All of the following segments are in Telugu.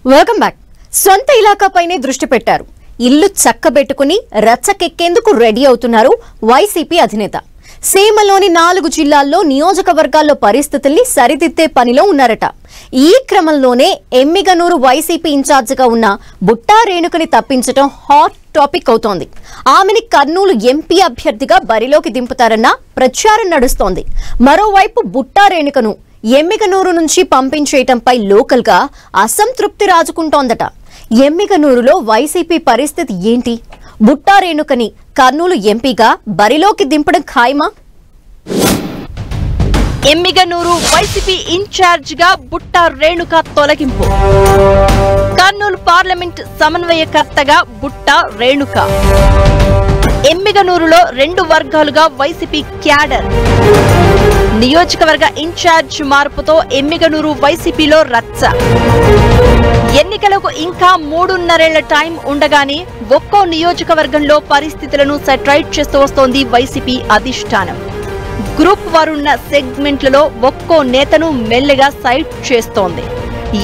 Welcome back. సొంత ఇలాకాపైనే దృష్టి పెట్టారు. ఇల్లు చక్కబెట్టుకుని రచ్చకెక్కేందుకు రెడీ అవుతున్నారు వైసీపీ అధినేత. సీమలోని 4 జిల్లాల్లో నియోజకవర్గాల్లో పరిస్థితుల్ని సరిదిద్దే పనిలో ఉన్నారట. ఈ క్రమంలోనే ఎమ్మిగనూరు వైసీపీ ఇన్ఛార్జిగా ఉన్న బుట్టా రేణుకని తప్పించడం హాట్ టాపిక్ అవుతోంది. ఆమెని కర్నూలు ఎంపీ అభ్యర్థిగా బరిలోకి దింపుతారన్న ప్రచారం నడుస్తోంది. మరోవైపు బుట్టా రేణుకను ఎమ్మిగనూరు నుంచి పంపించేయటంపై లోకల్ గా అసంతృప్తి రాజుకుంటోందట. ఎమ్మిగనూరులో వైసీపీ పరిస్థితి ఏంటి? బుట్టా రేణుకని కర్నూలు ఎంపీగా బరిలోకి దింపడం ఖాయమా? ఎమ్మిగనూరు వైసీపీ ఇన్ఛార్జ్ గా బుట్టా రేణుక తొలగింపు. కర్నూలు పార్లమెంట్ సమన్వయకర్తగా బుట్టా రేణుక. ఎమ్మిగనూరులో 2 వర్గాలుగా వైసీపీ క్యాడర్. నియోజకవర్గ ఇన్ఛార్జ్ మార్పుతో ఎమ్మిగనూరు వైసీపీలో రచ్చ. ఎన్నికలకు ఇంకా 3.5 ఏళ్ల టైం ఉండగానే ఒక్కో నియోజకవర్గంలో పరిస్థితులను సెటరైట్ చేస్తూ వస్తోంది వైసీపీ అధిష్టానం. గ్రూప్ వారున్న సెగ్మెంట్లలో ఒక్కో నేతను మెల్లగా సైట్ చేస్తోంది.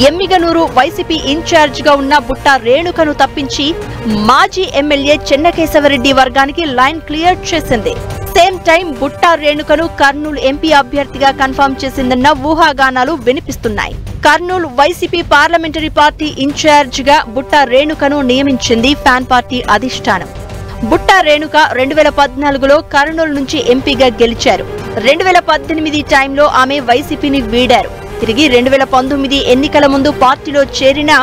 ఎమ్మిగనూరు వైసీపీ ఇన్ఛార్జ్ గా ఉన్న బుట్టా రేణుకను తప్పించి మాజీ ఎమ్మెల్యే చెన్నకేశవరెడ్డి వర్గానికి లైన్ క్లియర్ చేసింది. సేమ్ టైం బుట్టా రేణుకను కర్నూలు ఎంపీ అభ్యర్థిగా కన్ఫర్మ్ చేసిందన్న ఊహాగానాలు వినిపిస్తున్నాయి. Kurnool YCP parliamentary party incharge గా బుట్టా రేణుకను నియమించింది ఫ్యాన్ పార్టీ అధిష్టానం. బుట్టా రేణుక 2014లో కర్నూలు నుంచి ఎంపీగా గెలిచారు. 2018 టైంలో ఆమె వైసీపీని వీడారు. తిరిగి 2019 ఎన్నికల ముందు పార్టీలో చేరినా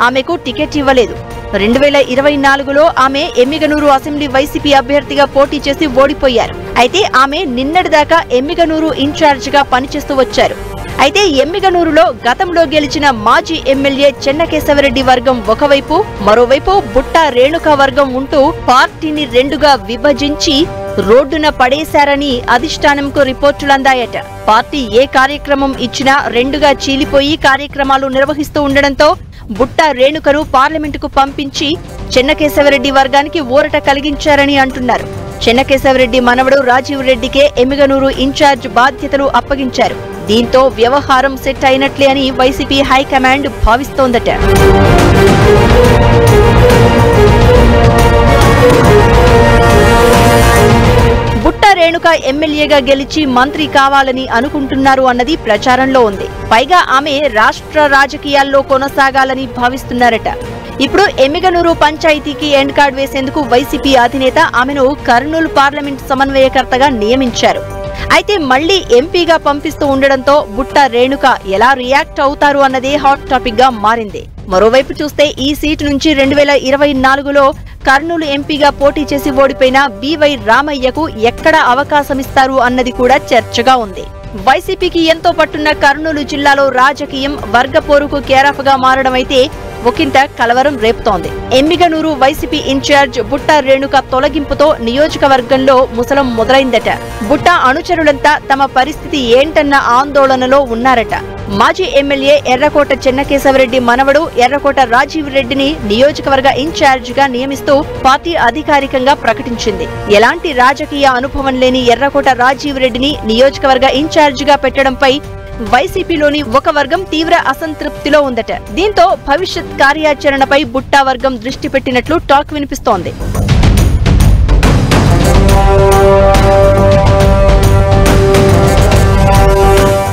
ఆమెకు టికెట్ ఇవ్వలేదు. 2024లో ఆమె ఎమ్మిగనూరు అసెంబ్లీ వైసీపీ అభ్యర్థిగా పోటీ చేసి ఓడిపోయారు. అయితే ఆమె నిన్నటిదాకా ఎమ్మిగనూరు ఇన్ఛార్జ్ గా పనిచేస్తూ వచ్చారు. అయితే ఎమ్మిగనూరులో గతంలో గెలిచిన మాజీ ఎమ్మెల్యే చెన్నకేశవరెడ్డి వర్గం ఒకవైపు, మరోవైపు బుట్టా రేణుక వర్గం ఉంటూ పార్టీని 2గా విభజించి రోడ్డున పడేశారని అధిష్టానంకు రిపోర్టులందాయట. పార్టీ ఏ కార్యక్రమం ఇచ్చినా 2గా చీలిపోయి కార్యక్రమాలు నిర్వహిస్తూ ఉండడంతో బుట్టా రేణుకను పార్లమెంటుకు పంపించి చెన్నకేశవరెడ్డి వర్గానికి ఊరట కలిగించారని అంటున్నారు. చెన్నకేశవరెడ్డి మనవడు రాజీవ్ రెడ్డికే ఎమ్మిగనూరు ఇన్ఛార్జ్ బాధ్యతలు అప్పగించారు. దీంతో వ్యవహారం సెట్ అయినట్లే అని వైసీపీ హైకమాండ్ భావిస్తోందట. బుట్టా రేణుక ఎమ్మెల్యేగా గెలిచి మంత్రి కావాలని అనుకుంటున్నారు అన్నది ప్రచారంలో ఉంది. పైగా ఆమె రాష్ట్ర రాజకీయాల్లో కొనసాగాలని భావిస్తున్నారట. ఇప్పుడు ఎమ్మిగనూరు పంచాయతీకి ఎండ్ కార్డ్ వేసేందుకు వైసీపీ అధినేత ఆమెను కర్నూలు పార్లమెంట్ సమన్వయకర్తగా నియమించారు. అయితే మళ్లీ ఎంపీగా పంపిస్తూ ఉండడంతో బుట్టా రేణుక ఎలా రియాక్ట్ అవుతారు అన్నదే హాట్ టాపిక్ గా మారింది. మరోవైపు చూస్తే ఈ సీటు నుంచి 2024లో కర్నూలు ఎంపీగా పోటీ చేసి ఓడిపోయిన బివై రామయ్యకు ఎక్కడ అవకాశమిస్తారు అన్నది కూడా చర్చగా ఉంది. వైసీపీకి ఎంతో పట్టున్న కర్నూలు జిల్లాలో రాజకీయం వర్గపోరుకు కేరాఫ్ గా మారడమైతే ఒకంత కలవరం రేపుతోంది. ఎమ్మిగనూరు వైసీపీ ఇన్ఛార్జ్ బుట్టా రేణుక తొలగింపుతో నియోజకవర్గంలో ముసలం మొదలైందట. బుట్టా అనుచరులంతా తమ పరిస్థితి ఏంటన్న ఆందోళనలో ఉన్నారట. మాజీ ఎమ్మెల్యే ఎర్రకోట చెన్నకేశవరెడ్డి మనవడు ఎర్రకోట రాజీవ్ రెడ్డిని నియోజకవర్గ ఇన్ఛార్జ్ గా నియమిస్తూ పార్టీ అధికారికంగా ప్రకటించింది. ఎలాంటి రాజకీయ అనుభవం లేని ఎర్రకోట రాజీవ్ రెడ్డిని నియోజకవర్గ ఇన్ఛార్జ్ గా పెట్టడంపై వైసీపీలోని ఒక వర్గం తీవ్ర అసంతృప్తిలో ఉందట. దీంతో భవిష్యత్ కార్యాచరణపై బుట్టా వర్గం దృష్టి పెట్టినట్లు టాక్ వినిపిస్తోంది.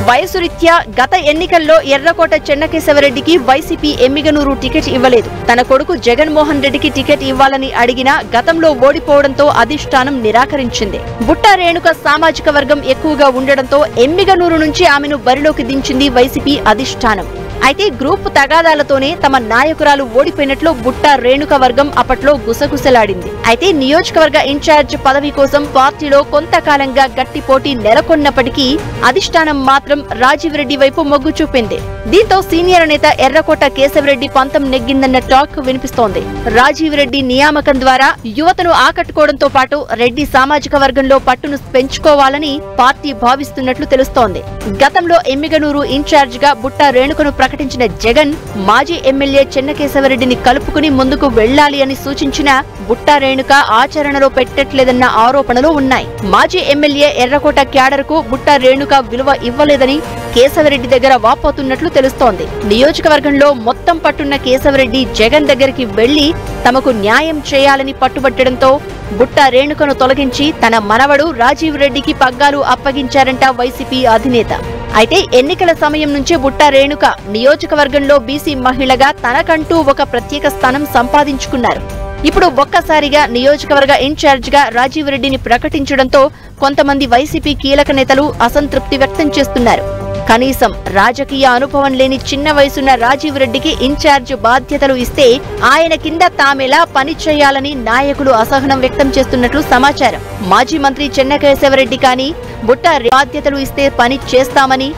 వయసు రీత్యా గత ఎన్నికల్లో ఎర్రకోట చెన్నకేశవరెడ్డికి వైసీపీ ఎమ్మిగనూరు టికెట్ ఇవ్వలేదు. తన కొడుకు జగన్మోహన్ రెడ్డికి టికెట్ ఇవ్వాలని అడిగినా గతంలో ఓడిపోవడంతో అధిష్టానం నిరాకరించింది. బుట్టా రేణుక సామాజిక వర్గం ఎక్కువగా ఉండడంతో ఎమ్మిగనూరు నుంచి ఆమెను బరిలోకి దించింది వైసీపీ అధిష్టానం. అయితే గ్రూప్ తగాదాలతోనే తమ నాయకురాలు ఓడిపోయినట్లు బుట్టా రేణుక వర్గం అప్పట్లో గుసగుసలాడింది. అయితే నియోజకవర్గ ఇన్ఛార్జ్ పదవి కోసం పార్టీలో కొంతకాలంగా గట్టి పోటీ నెలకొన్నప్పటికీ అధిష్టానం మాత్రం రాజీవ్ రెడ్డి వైపు మొగ్గు చూపింది. దీంతో సీనియర్ నేత ఎర్రకోట కేశవరెడ్డి పంతం నెగ్గిందన్న టాక్ వినిపిస్తోంది. రాజీవ్ రెడ్డి నియామకం ద్వారా యువతను ఆకట్టుకోవడంతో పాటు రెడ్డి సామాజిక వర్గంలో పట్టును పెంచుకోవాలని పార్టీ భావిస్తున్నట్లు తెలుస్తోంది. గతంలో ఎమ్మిగనూరు ఇన్ఛార్జ్ గా బుట్టా రేణుకను ప్రకటించిన జగన్ మాజీ ఎమ్మెల్యే చెన్నకేశవరెడ్డిని కలుపుకుని ముందుకు వెళ్లాలి అని సూచించినా బుట్టా రేణుక ఆచరణలో పెట్టట్లేదన్న ఆరోపణలు ఉన్నాయి. మాజీ ఎమ్మెల్యే ఎర్రకోట క్యాడర్ కు బుట్టా రేణుక విలువ ఇవ్వలేదని కేశవరెడ్డి దగ్గర వాపోతున్నట్లు తెలుస్తోంది. నియోజకవర్గంలో మొత్తం పట్టున్న కేశవరెడ్డి జగన్ దగ్గరికి వెళ్లి తమకు న్యాయం చేయాలని పట్టుబట్టడంతో బుట్టా రేణుకను తొలగించి తన మనవడు రాజీవ్ రెడ్డికి పగ్గాలు అప్పగించారంట వైసీపీ అధినేత. అయితే ఎన్నికల సమయం నుంచే బుట్టా రేణుక నియోజకవర్గంలో బీసీ మహిళగా తనకంటూ ఒక ప్రత్యేక స్థానం సంపాదించుకున్నారు. ఇప్పుడు ఒక్కసారిగా నియోజకవర్గ ఇన్ఛార్జిగా రాజీవ్ రెడ్డిని ప్రకటించడంతో కొంతమంది వైసీపీ కీలక నేతలు అసంతృప్తి వ్యక్తం చేస్తున్నారు. కనీసం రాజకీయ అనుభవం లేని చిన్న వయసున్న రాజీవ్ రెడ్డికి ఇన్ఛార్జ్ బాధ్యతలు ఇస్తే ఆయన కింద తామెలా పనిచేయాలని నాయకులు అసహనం వ్యక్తం చేస్తున్నట్లు సమాచారం. మాజీ మంత్రి చెన్నకేశవరెడ్డి కానీ బుట్టా బాధ్యతలు ఇస్తే పని చేస్తామని,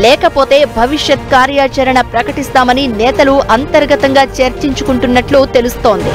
లేకపోతే భవిష్యత్ కార్యాచరణ ప్రకటిస్తామని నేతలు అంతర్గతంగా చర్చించుకుంటున్నట్లు తెలుస్తోంది.